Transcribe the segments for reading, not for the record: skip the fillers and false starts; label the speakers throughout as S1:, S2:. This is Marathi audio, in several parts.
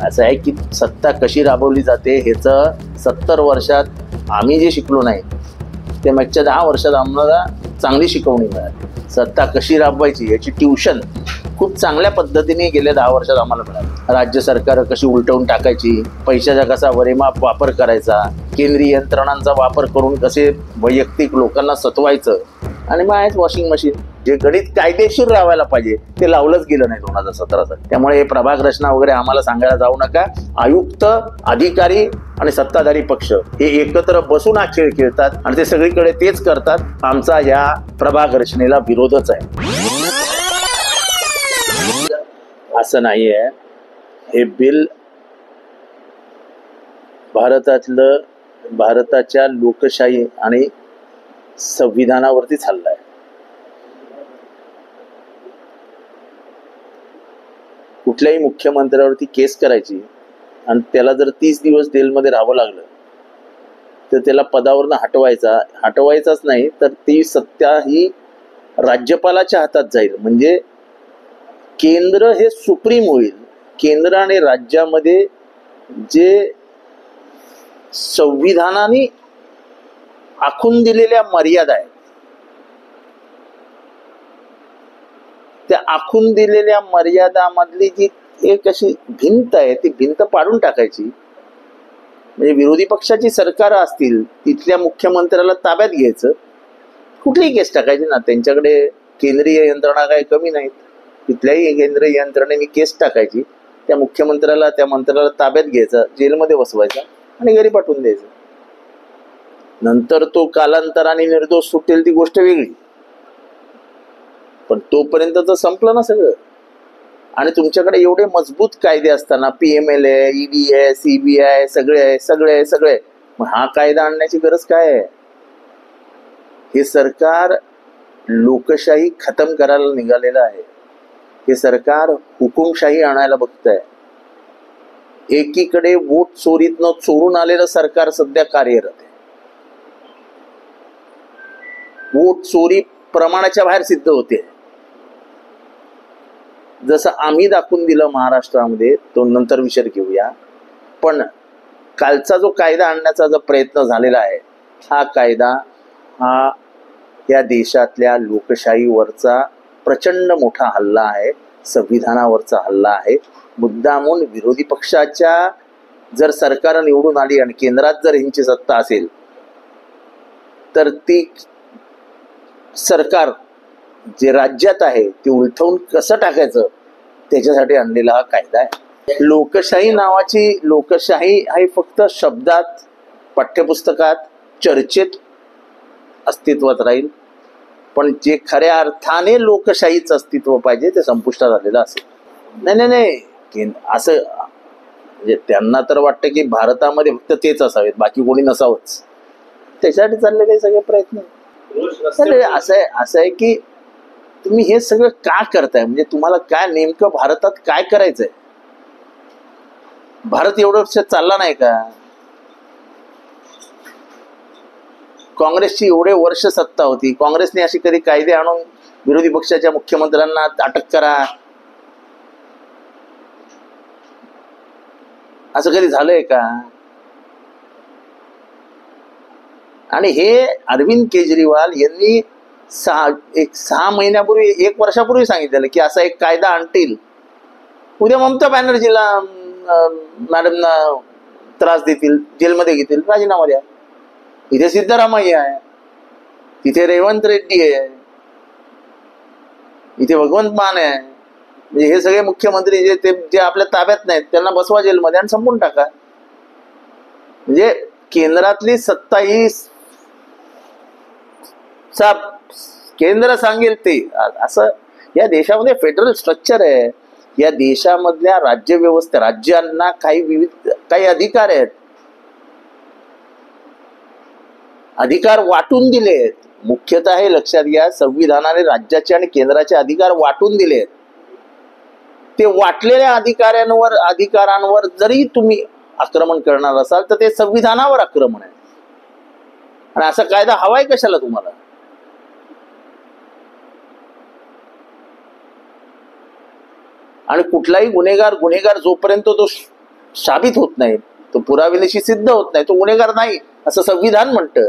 S1: असं आहे की सत्ता कशी राबवली जाते ह्याचं 70 वर्षात आम्ही जे शिकलो नाही ते मागच्या 10 वर्षात आम्हाला चांगली शिकवणी मिळाली. सत्ता कशी राबवायची याची ट्युशन खूप चांगल्या पद्धतीने गेल्या 10 वर्षात आम्हाला मिळाली. राज्य सरकार कशी उलटवून टाकायची, पैशाचा कसा वरेमाप वापर करायचा, केंद्रीय यंत्रणांचा वापर करून कसे वैयक्तिक लोकांना सतवायचं, आणि मग आहेच वॉशिंग मशीन. जे गणित कायदेशीर लावायला पाहिजे ते लावलंच गेलं नाही 2017 त्यामुळे हे प्रभाग रचना वगैरे आम्हाला सांगायला जाऊ नका. आयुक्त, अधिकारी आणि सत्ताधारी पक्ष हे एकत्र बसून हा खेळ खेळतात आणि ते सगळीकडे तेच करतात. आमचा या प्रभाग रचनेला विरोधच आहे. असं नाहीये. हे बिल भारताच्या लोकशाही आणि संविधानावरतीच हल्ला आहे. कुठल्याही मुख्यमंत्र्यावरती केस करायची आणि त्याला जर 30 दिवस जेलमध्ये राहावं लागलं तर त्याला पदावरनं हटवायचाच नाही तर ती सत्ता ही राज्यपालाच्या हातात जाईल. म्हणजे केंद्र हे सुप्रीम होईल. केंद्र आणि राज्यामध्ये जे संविधानाने आखून दिलेल्या मर्यादा आहेत त्या आखून दिलेल्या मर्यादामधली जी एक अशी भिंत आहे ती भिंत पाडून टाकायची. म्हणजे विरोधी पक्षाची सरकार असतील तिथल्या मुख्यमंत्र्याला ताब्यात घ्यायचं, कुठलीही केस टाकायची ना. त्यांच्याकडे केंद्रीय यंत्रणा काही कमी नाहीत. तिथल्याही केंद्रीय यंत्रणेने केस टाकायची, त्या मुख्यमंत्र्याला त्या मंत्र्याला ताब्यात घ्यायचं, जेलमध्ये बसवायचा आणि घरी पाठवून द्यायचं. नंतर तो कालांतराने निर्दोष सुटेल ती गोष्ट वेगळी, पण तोपर्यंत तर संपलं ना सगळं. आणि तुमच्याकडे एवढे मजबूत कायदे असताना PML आहे, ED आहे, CBI सगळे मग हा कायदा आणण्याची गरज काय आहे? हे सरकार लोकशाही खतम करायला निघालेलं आहे. हे सरकार हुकुमशाही आणायला बघत आहे. एकीकडे वोट चोरीतनं चोरून आलेलं सरकार सध्या कार्यरत आहे. वोट चोरी प्रमाणाच्या बाहेर सिद्ध होते. जसं आम्ही दाखवून दिलं महाराष्ट्रामध्ये, तो नंतर विचार घेऊया. पण कालचा जो कायदा आणण्याचा जो प्रयत्न झालेला आहे हा कायदा हा या देशातल्या लोकशाहीवरचा प्रचंड मोठा हल्ला आहे, संविधानावरचा हल्ला आहे. मुद्दामून विरोधी पक्षाच्या जर सरकार निवडून आली आणि केंद्रात जर ह्यांची सत्ता असेल तर ती सरकार जे राज्यात आहे ते उलटवून कसं टाकायचं त्याच्यासाठी आणलेला हा कायदा आहे. लोकशाही आहे फक्त शब्दात, पाठ्यपुस्तकात, चर्चेत अस्तित्वात राहील, पण जे खऱ्या अर्थाने लोकशाहीचं अस्तित्व पाहिजे ते संपुष्टात आलेलं असेल. नाही असं म्हणजे त्यांना तर वाटतं की भारतामध्ये फक्त तेच असावेत, बाकी कोणी नसावंच. त्याच्यासाठी चाललेले सगळे प्रयत्न. असं आहे की तुम्ही हे सगळं का करताय? म्हणजे तुम्हाला काय नेमकं भारतात काय करायचंय? भारत एवढं वर्ष चालला नाही का? काँग्रेसची एवढे वर्ष सत्ता होती. काँग्रेसने अशी कधी कायदे आणून विरोधी पक्षाच्या मुख्यमंत्र्यांना अटक करा असं कधी झालंय का? आणि हे अरविंद केजरीवाल यांनी 6 महिन्यापूर्वी, 1 वर्षापूर्वी सांगितलेलं की असा एक कायदा आणतील. उद्या ममता बॅनर्जीला मॅडमना त्रास देतील, जेलमध्ये घेतील, राजीनामा द्या. इथे सिद्धरामय्या आहे, तिथे रेवंत रेड्डी आहे, इथे भगवंत मान आहे. म्हणजे हे सगळे मुख्यमंत्री जे आपल्या ताब्यात नाहीत त्यांना बसवा जेलमध्ये आणि संपून टाका. म्हणजे केंद्रातली सत्ता ही केंद्र सांगेल ते असं. या देशामध्ये फेडरल स्ट्रक्चर आहे. या देशामधल्या राज्यव्यवस्था, राज्यांना काही अधिकार आहेत, अधिकार वाटून दिले आहेत. मुख्यतः हे लक्षात घ्या, संविधानाने राज्याचे आणि केंद्राचे अधिकार वाटून दिले आहेत. ते वाटलेल्या अधिकारांवर जरी तुम्ही आक्रमण करणार असाल तर ते संविधानावर आक्रमण आहे. आणि असा कायदा हवाय कशाला तुम्हाला? आणि कुठलाही गुन्हेगार जोपर्यंत तो साबित होत नाही, तो पुराव्यानिशी सिद्ध होत नाही, तो गुन्हेगार नाही असं संविधान म्हणतं,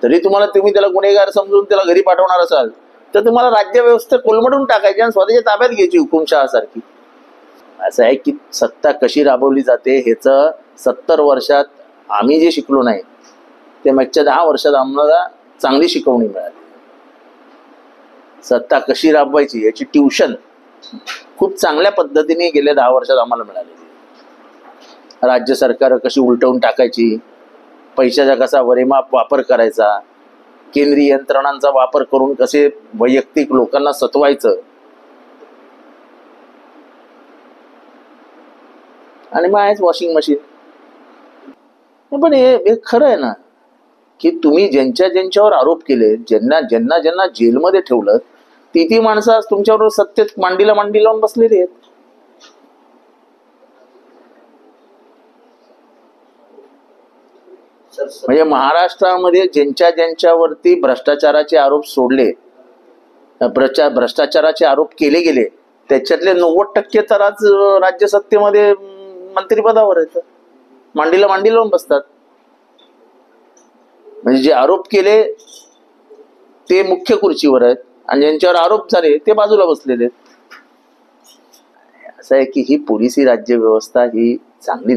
S1: तरी तुम्ही त्याला गुन्हेगार समजून त्याला घरी पाठवणार असाल तर तुम्हाला राज्य व्यवस्था कोलमडून टाकायची आणि स्वतःच्या ताब्यात घ्यायची हुकुमशहासारखी. असं आहे की सत्ता कशी राबवली जाते ह्याचं 70 वर्षात आम्ही जे शिकलो नाही ते मागच्या 10 वर्षात आम्हाला चांगली शिकवणी मिळाली. सत्ता कशी राबवायची याची ट्युशन खूप चांगल्या पद्धतीने गेल्या 10 वर्षात आम्हाला मिळालेली. राज्य सरकार कशी उलटवून टाकायची, पैशाचा कसा वरेमाप वापर करायचा, केंद्रीय यंत्रणांचा वापर करून कसे वैयक्तिक लोकांना सतवायचं, आणि मग आहेच वॉशिंग मशीन. पण हे खरं आहे ना की तुम्ही ज्यांच्यावर आरोप केले, ज्यांना जेलमध्ये ठेवलं, ती माणसं आज तुमच्यावर सत्तेत मांडीला मांडी लावून बसलेली आहेत. म्हणजे महाराष्ट्रामध्ये ज्यांच्यावरती भ्रष्टाचाराचे आरोप सोडले, भ्रष्टाचाराचे आरोप केले गेले, त्याच्यातले 90% तर आज राज्य सत्तेमध्ये मंत्रिपदावर आहेत, मांडीला मांडी लावून बसतात. म्हणजे जे आरोप केले ते मुख्य खुर्चीवर आहेत आणि ज्यांच्यावर आरोप झाले ते बाजूला बसलेले आहेत. असं आहे की ही पोलिसी राज्य व्यवस्था ही चांगली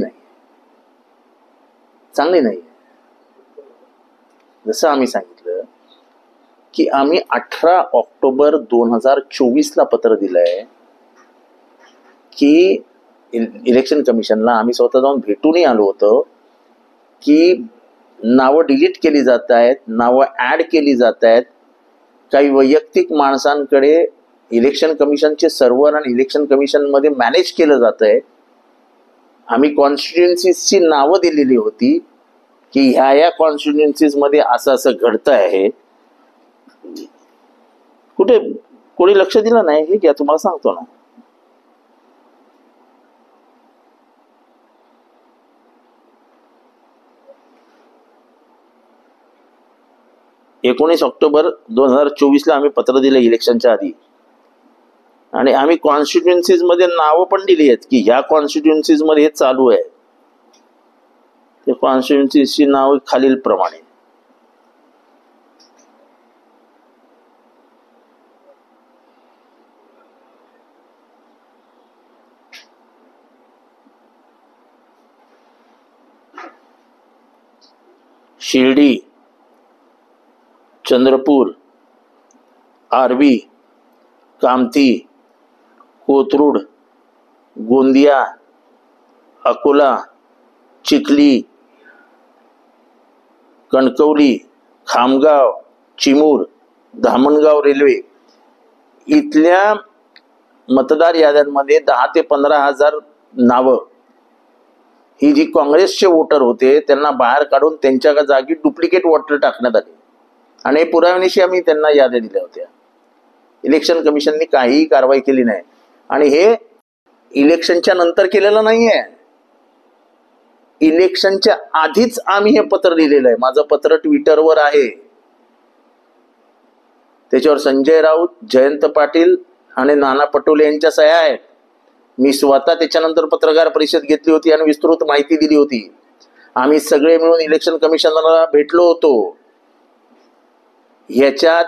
S1: नाही. जसं आम्ही सांगितलं की आम्ही 18 ऑक्टोबर 2024 पत्र दिलंय की इलेक्शन कमिशनला आम्ही स्वतः जाऊन भेटूनही आलो होतो की नावं डिलीट केली जात आहेत, नावं ऍड केली जात आहेत, काही वैयक्तिक माणसांकडे इलेक्शन कमिशनचे सर्व्हर आणि इलेक्शन कमिशन मध्ये मॅनेज केलं जात आहे. आम्ही कॉन्स्टिट्युएन्सीजची नावं दिलेली होती की ह्या कॉन्स्टिट्युएन्सीज मध्ये असं घडतं आहे. कोणी लक्ष दिलं नाही हे घ्या, तुम्हाला सांगतो ना. एकोणीस ऑक्टोबर 2024 आम्ही पत्र दिलं इलेक्शनच्या आधी, आणि आम्ही कॉन्स्टिट्युएन्सीज मध्ये नावं पण दिली आहेत की ह्या कॉन्स्टिट्युएन्सीज मध्ये हे चालू आहे. ते कॉन्स्टिट्युएन्सीची नाव खालील प्रमाणे: शिर्डी, चंद्रपूर, आर्वी, कामठी, कोथरूड, गोंदिया, अकोला, चिखली, कणकवली, खामगाव, चिमूर, धामणगाव रेल्वे इथल्या मतदार याद्यांमध्ये 10 ते 15 हजार नावं ही जी काँग्रेसचे वोटर होते त्यांना बाहेर काढून त्यांच्या जागी डुप्लिकेट वोटर टाकण्यात आले, आणि पुराव्यानिशी आम्ही त्यांना याद्या दिल्या होत्या. इलेक्शन कमिशननी काहीही कारवाई केली नाही, आणि हे इलेक्शनच्या नंतर केलेलं नाहीये, इलेक्शनच्या आधीच आम्ही हे पत्र लिहिलेलं आहे. माझं पत्र ट्विटरवर आहे, त्याच्यावर संजय राऊत, जयंत पाटील आणि नाना पटोले यांच्या सह्या आहेत. मी स्वतः त्याच्यानंतर पत्रकार परिषद घेतली होती आणि विस्तृत माहिती दिली होती. आम्ही सगळे मिळून इलेक्शन कमिशनरला भेटलो होतो. ह्याच्यात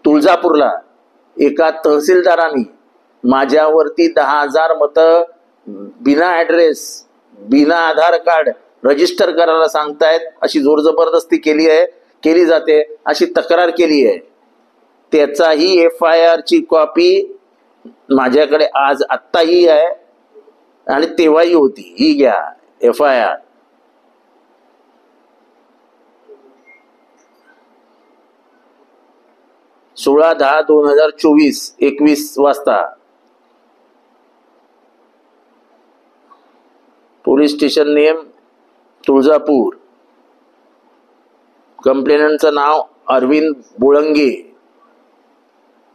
S1: तुळजापूरला एका तहसीलदारांनी माझ्यावरती 10,000 मतं बिना ऍड्रेस, बिना आधार कार्ड रजिस्टर करायला सांगतायत अशी जोर जबरदस्ती केली जाते अशी तक्रार केली आहे. त्याचाही FIR ची कॉपी माझ्याकडे आज आत्ताही आहे आणि तेव्हाही होती. ही घ्या FIR. सोळा 10/2024 21 वाजता पोलीस स्टेशन नेम तुळजापूर, कंप्लेनंटचं नाव अरविंद बोळंगे.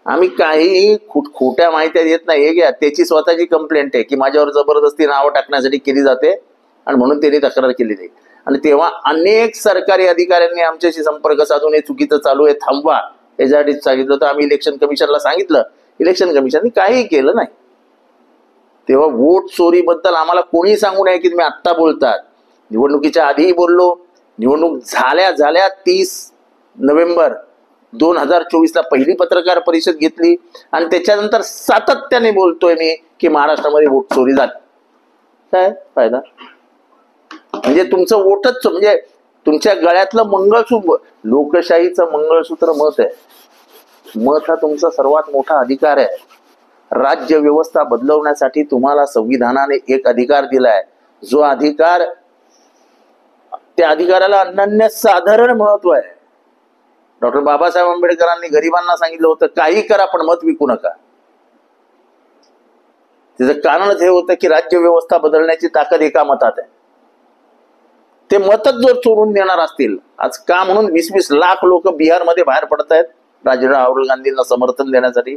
S1: आम्ही काहीही खोट्या माहित्या देत नाही. हे घ्या, त्याची स्वतःची कंप्लेंट आहे की माझ्यावर जबरदस्ती नावं टाकण्यासाठी केली जाते आणि म्हणून त्यांनी तक्रार केलेली. आणि तेव्हा अनेक सरकारी अधिकाऱ्यांनी आमच्याशी संपर्क साधून हे चुकीचं चालू आहे, थांबवा, याच्यासाठी सांगितलं होतं. आम्ही इलेक्शन कमिशनला सांगितलं, इलेक्शन कमिशनने काहीही केलं नाही. तेव्हा वोट चोरीबद्दल आम्हाला कोणी सांगू नये की तुम्ही आत्ता बोलतात. निवडणुकीच्या आधीही बोललो, निवडणूक झाल्या 30 नोव्हेंबर 2024ला पहिली पत्रकार परिषद घेतली आणि त्याच्यानंतर सातत्याने बोलतोय मी की महाराष्ट्रामध्ये वोट चोरी झाली. काय फायदा? म्हणजे तुमचं वोटच, म्हणजे तुमच्या गळ्यातलं मंगळसूत्र, लोकशाहीचं मंगळसूत्र मत आहे. मत हा तुमचा सर्वात मोठा अधिकार आहे. राज्य व्यवस्था बदलवण्यासाठी तुम्हाला संविधानाने एक अधिकार दिलाय, जो अधिकार, त्या अधिकाराला अनन्य साधारण महत्व आहे. डॉक्टर बाबासाहेब आंबेडकरांनी गरिबांना सांगितलं होतं काही करा पण मत विकू नका. त्याचं कारणच हे होतं की राज्य व्यवस्था बदलण्याची ताकद एका मतात आहे. ते मतच जर चोरून देणार असतील, आज का म्हणून 20-20 लाख लोक बिहारमध्ये बाहेर पडत आहेत राहुल गांधींना समर्थन देण्यासाठी.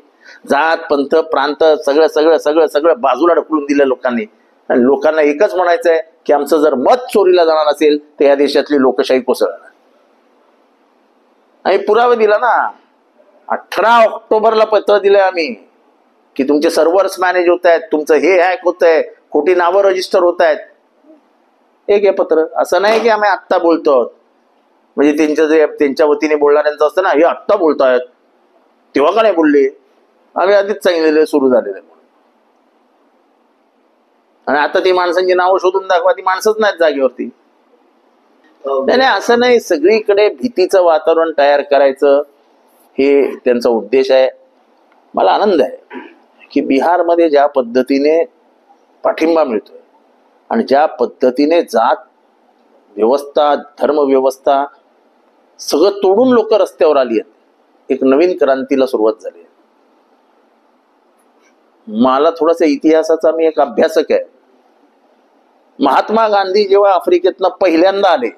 S1: जात पंथ प्रांत सगळं सगळं सगळं सगळं बाजूला ढकलून दिलं लोकांनी. आणि लोकांना एकच म्हणायचं आहे की आमचं जर मत चोरीला जाणार असेल तर या देशातली लोकशाही कोसळणार. आणि पुरावे दिला ना. 18 ऑक्टोबरला पत्र दिलंय आम्ही की तुमचे सर्व्हर्स मॅनेज होत आहेत, तुमचं हे हॅक होत आहे, खोटी नावं रजिस्टर होत आहेत. एक हे पत्र. असं नाही की आम्ही आत्ता बोलतो, म्हणजे त्यांच्या वतीने बोलणाऱ्यांचं असतं ना, हे आत्ता बोलतायत, तेव्हा का नाही बोलले, आम्ही आधीच सांगितलेले सुरू झालेले. आणि आता ती माणसांची नावं शोधून दाखवा, ती माणसंच नाहीत जागेवरती. नाही, असं नाही. सगळीकडे भीतीचं वातावरण तयार करायचं हे त्यांचा उद्देश आहे. मला आनंद आहे की बिहारमध्ये ज्या पद्धतीने पाठिंबा मिळतोय आणि ज्या पद्धतीने जात व्यवस्था, धर्म व्यवस्था सगळं तोडून लोक रस्त्यावर आली आहेत, एक नवीन क्रांतीला सुरुवात झाली आहे. मला थोडासा इतिहासाचा मी एक अभ्यासक आहे. महात्मा गांधी जेव्हा आफ्रिकेतनं पहिल्यांदा आले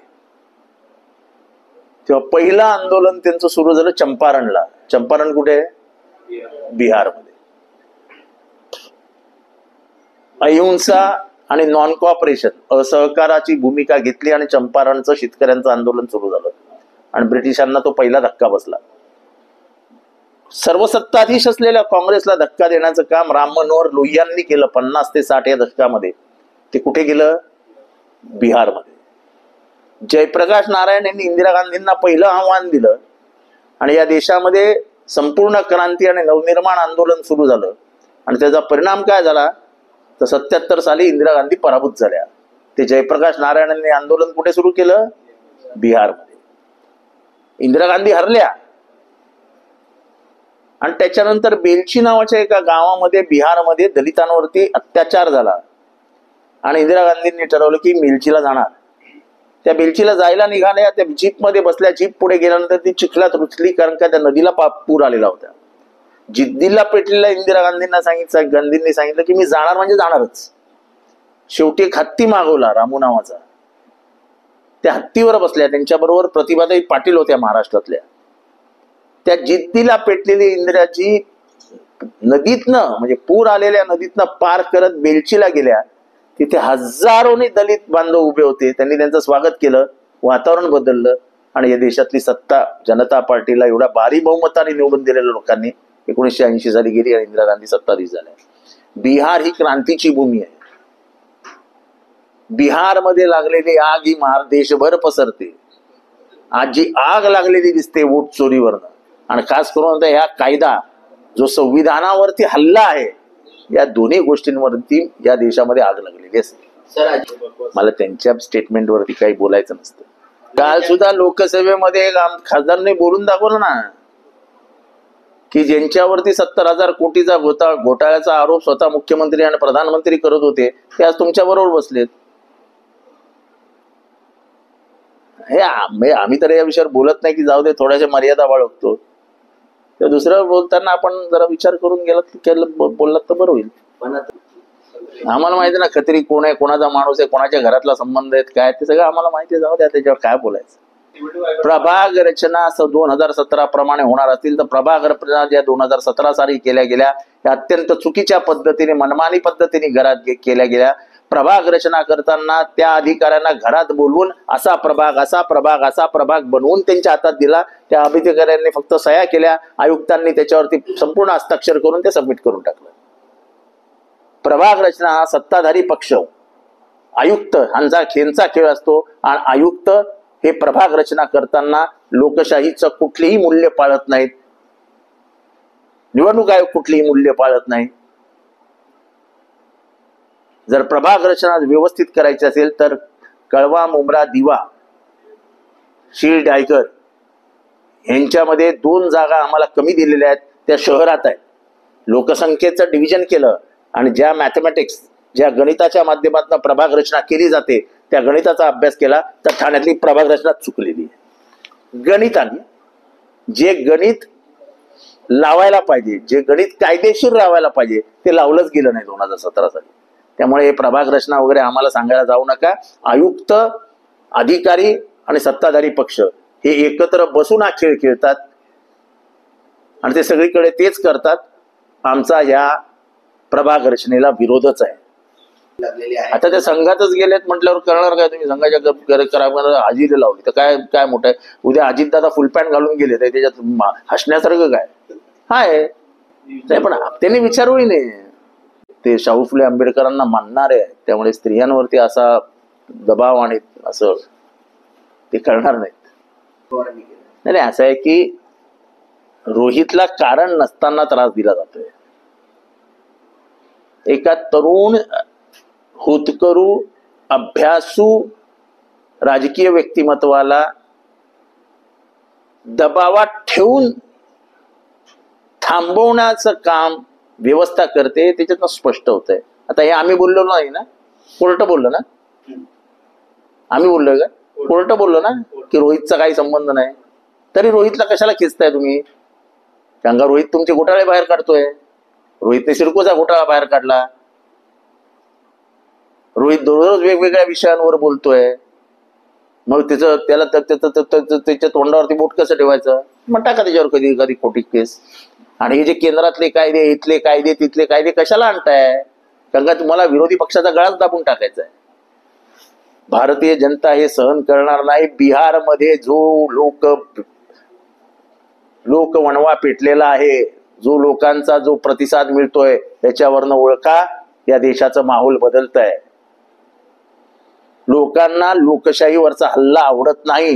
S1: तेव्हा पहिलं आंदोलन त्यांचं सुरू झालं चंपारणला. चंपारण कुठे आहे? बिहारमध्ये. अहिंसा आणि नॉन कॉपरेशन, असहकाराची भूमिका घेतली आणि चंपारणचं शेतकऱ्यांचं आंदोलन सुरू झालं आणि ब्रिटिशांना तो पहिला धक्का बसला. सर्वसत्ताधीश असलेल्या काँग्रेसला धक्का देण्याचं काम राम मनोहर लोहियांनी केलं 50 ते 60 या दशकामध्ये. ते कुठे गेलं? बिहारमध्ये. जयप्रकाश नारायण यांनी इंदिरा गांधींना पहिलं आव्हान दिलं आणि या देशामध्ये संपूर्ण क्रांती आणि नवनिर्माण आंदोलन सुरू झालं. आणि त्याचा परिणाम काय झाला तर 77 साली इंदिरा गांधी पराभूत झाल्या. ते जयप्रकाश नारायणांनी आंदोलन कुठे सुरू केलं? बिहारमध्ये. इंदिरा गांधी हरल्या आणि त्याच्यानंतर बेलची नावाच्या एका गावामध्ये बिहारमध्ये दलितांवरती अत्याचार झाला आणि इंदिरा गांधींनी ठरवलं की बेलचीला जाणार. त्या बेलचीला जायला निघाल्या, त्या जीपमध्ये बसल्या. जीप पुढे गेल्यानंतर ती चिखलात रुचली कारण का त्या नदीला पूर आलेला होता. जिद्दीला पेटलेल्या इंदिरा गांधींनी सांगितलं की मी जाणार म्हणजे जाणारच. शेवटी एक हत्ती मागवला रामू नावाचा. त्या हत्तीवर बसल्या. त्यांच्याबरोबर प्रतिभाताई पाटील होत्या महाराष्ट्रातल्या. त्या जिद्दीला पेटलेली इंदिराजी नदीतनं, म्हणजे पूर आलेल्या नदीतनं पार करत बेलचीला गेल्या. तिथे हजारोने दलित बांधव उभे होते. त्यांनी त्यांचं स्वागत केलं. वातावरण बदललं आणि या देशातली सत्ता जनता पार्टीला एवढ्या भारी बहुमताने निवडून दिलेल्या लोकांनी 1980 साली गेली आणि इंदिरा गांधी सत्ताधीश झाल्या. बिहार ही क्रांतीची भूमी आहे. बिहारमध्ये लागलेली आग ही देशभर पसरते. आज जी आग लागलेली दिसते वोट चोरीवरनं, आणि खास करून ह्या कायदा जो संविधानावरती हल्ला आहे, या दोन्ही गोष्टींवरती या देशामध्ये आग लागलेली असते. मला त्यांच्या स्टेटमेंटवरती काही बोलायचं नसतं. काल सुद्धा लोकसभेमध्ये खासदारने बोलून दाखवलं ना की ज्यांच्यावरती 70,000 कोटीचा घोटाळ्याचा आरोप स्वतः मुख्यमंत्री आणि प्रधानमंत्री करत होते ते आज तुमच्या बरोबर बसलेत. हे आम्ही तर या विषयावर बोलत नाही की जाऊ दे, थोड्याशा मर्यादा बाळगतो. तर दुसरं बोलताना आपण जरा विचार करून बोललात तर बरं होईल. आम्हाला माहिती ना खत्री कोण आहे, कोणाचा माणूस आहे, कोणाच्या घरातला संबंध आहेत, काय ते सगळं आम्हाला माहिती आहे. जाऊ द्या, त्याच्यावर काय बोलायचं. प्रभाग रचना 2017 प्रमाणे होणार असतील तर प्रभाग रचना ज्या 2017 साली केल्या गेल्या त्या अत्यंत चुकीच्या पद्धतीने, मनमानी पद्धतीने घरात केल्या गेल्या. प्रभाग रचना करताना त्या अधिकाऱ्यांना घरात बोलवून असा प्रभाग बनवून त्यांच्या हातात दिला. त्या अधिकाऱ्यांनी फक्त सह्या केल्या. आयुक्तांनी त्याच्यावरती संपूर्ण हस्ताक्षर करून ते सबमिट करून टाकलं. प्रभाग रचना हा सत्ताधारी पक्ष, आयुक्त यांचा खेळ असतो आणि आयुक्त हे प्रभाग रचना करताना लोकशाहीचं कुठलीही मूल्य पाळत नाहीत, निवडणूक आयोग कुठलीही मूल्य पाळत नाही. जर प्रभाग रचना व्यवस्थित करायची असेल तर कळवा, मुंब्रा, दिवा, शीळ, डायकर यांच्यामध्ये 2 जागा आम्हाला कमी दिलेल्या आहेत, त्या शहरात आहे. लोकसंख्येचं डिव्हिजन केलं आणि ज्या मॅथमॅटिक्स, ज्या गणिताच्या माध्यमातून प्रभाग रचना केली जाते त्या गणिताचा अभ्यास केला तर ठाण्यातली प्रभाग रचना चुकलेली आहे. गणिताने जे गणित लावायला पाहिजे, जे गणित कायदेशीर लावायला पाहिजे ते लावलंच गेलं नाही 2017 साली. त्यामुळे हे प्रभाग रचना वगैरे आम्हाला सांगायला जाऊ नका. आयुक्त, अधिकारी आणि सत्ताधारी पक्ष हे एकत्र बसून हा खेळ खेळतात आणि ते सगळीकडे तेच करतात. आमचा या प्रभाग रचनेला विरोधच आहे. आता ते संघातच गेलेत म्हटल्यावर करणार काय तुम्ही? संघाच्या हाजीरी लावली तर काय काय मोठं आहे? उद्या अजितदादा फुल पॅन्ट घालून गेले तर त्याच्यात हसण्यासारखं काय हाय? नाही, पण त्यांनी विचारूही नाही. ते शाहू फुले आंबेडकरांना मानणारे आहे, त्यामुळे स्त्रियांवरती असा दबाव आणि असं ते करणार नाहीत. नाही, असं आहे की रोहितला कारण नसताना त्रास दिला जातोय. एका तरुण, होतकरू, अभ्यासू राजकीय व्यक्तिमत्वाला दबावात ठेवून थांबवण्याचं काम व्यवस्था करते, त्याच्यातनं स्पष्ट होत आहे. आता हे आम्ही बोललो नाही ना, कोर्ट बोललो ना, आम्ही बोललोय का? कोर्ट बोललो ना की रोहितचा काही संबंध नाही. तरी रोहितला कशाला खेचताय तुम्ही? कारण का रोहित तुमचे घोटाळे बाहेर काढतोय. रोहितने सिडकोचा घोटाळा बाहेर काढला. रोहित दररोज वेगवेगळ्या विषयांवर बोलतोय. मग त्याच्या तोंडावरती बोट कसं ठेवायचं? मग टाका त्याच्यावर कधी कधी खोटी केस. आणि हे जे केंद्रातले कायदे, इथले कायदे, तिथले कायदे कशाला आणताय? कारण का तुम्हाला विरोधी पक्षाचा गळाच दाबून टाकायचा आहे. भारतीय जनता हे सहन करणार नाही. बिहारमध्ये जो लोक वणवा पेटलेला आहे, जो लोकांचा जो प्रतिसाद मिळतोय त्याच्यावरनं ओळखा या देशाचं माहोल बदलत आहे. लोकांना लोकशाहीवरचा हल्ला आवडत नाही.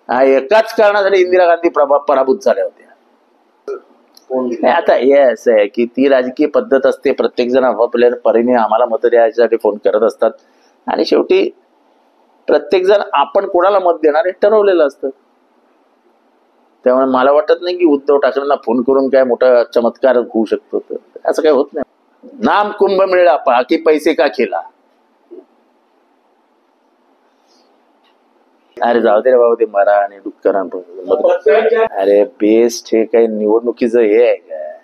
S1: एकाच कारणासाठी इंदिरा गांधी पराभूत झाल्या होत्या. आता हे असं आहे की ती राजकीय पद्धत असते. प्रत्येक जण आपापल्या परीने आम्हाला मत द्यायसाठी फोन करत असतात आणि शेवटी प्रत्येक जण आपण कोणाला मत देणार हे ठरवलेलं असतं. त्यामुळे मला वाटत नाही की उद्धव ठाकरेंना फोन करून काय मोठा चमत्कार होऊ शकतो. असं काही होत नाही. नाम कुंभमेळा पहा की पैसे का केला. अरे जाऊ दे रे बाबा, ते मरा आणि डुक्करांपर्यंत. अरे बेस्ट हे काही निवडणुकीचं हे आहे काय?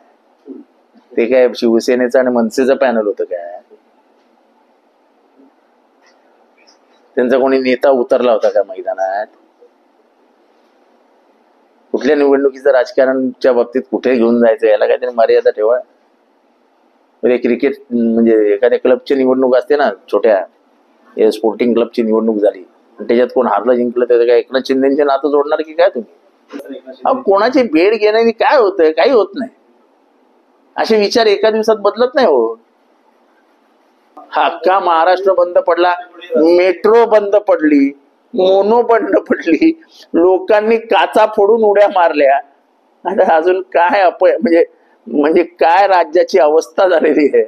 S1: ते काय शिवसेनेचं आणि मनसेचं पॅनल होतं काय? त्यांचा कोणी नेता उतरला होता का मैदानात? कुठल्या निवडणुकीचं राजकारणच्या बाबतीत कुठे घेऊन जायचं याला काहीतरी मर्यादा ठेवा. क्रिकेट म्हणजे एखाद्या क्लबची निवडणूक असते ना, छोट्या स्पोर्टिंग क्लबची निवडणूक झाली, त्याच्यात कोण हारलं जिंकलं त्याचं काय एकनाथ शिंदेचे नातं जोडणार की काय तुम्ही? कोणाची भेट घेण्याने काय होतंय? काही होत नाही. असे विचार एका दिवसात बदलत नाही हो. अख्खा महाराष्ट्र बंद पडला, मेट्रो बंद पडली, मोनो बंद पडली, लोकांनी काचा फोडून उड्या मारल्या. आता अजून काय म्हणजे काय राज्याची अवस्था झालेली आहे.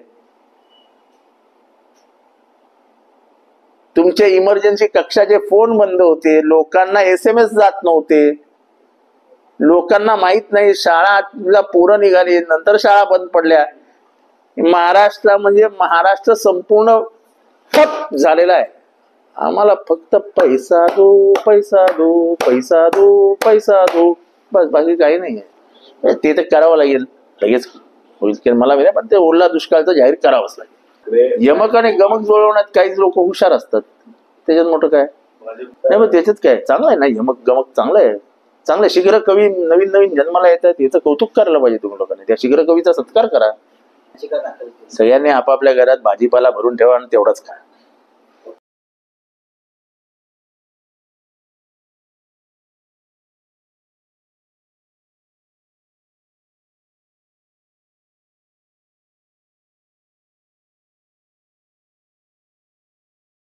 S1: तुमचे इमर्जन्सी कक्षाचे फोन बंद होते, लोकांना SMS जात नव्हते, लोकांना माहित नाही, शाळा पोरं निघाली, नंतर शाळा बंद पडल्या. महाराष्ट्र संपूर्ण ठप झालेला आहे. आम्हाला फक्त पैसा दो, पैसा दो, पैसा दो, पैसा दो, बस, बाकी काही नाही आहे. ते तर करावं लागेल, लगेच होईल मला माहिती, पण ते ओला दुष्काळचं जाहीर करावंच लागेल. यमक आणि गमक जुळवण्यात काहीच लोक हुशार असतात, त्याच्यात मोठं काय नाही. मग त्याच्यात काय चांगलं आहे ना, यमक गमक चांगलं आहे. चांगलं शीघ्र कवी नवीन नवीन जन्माला येतात, याचं कौतुक करायला पाहिजे तुम्ही लोकांनी. त्या शीघ्र कवीचा सत्कार करा. सगळ्यांनी आपापल्या घरात भाजीपाला भरून ठेवा आणि तेवढाच खा.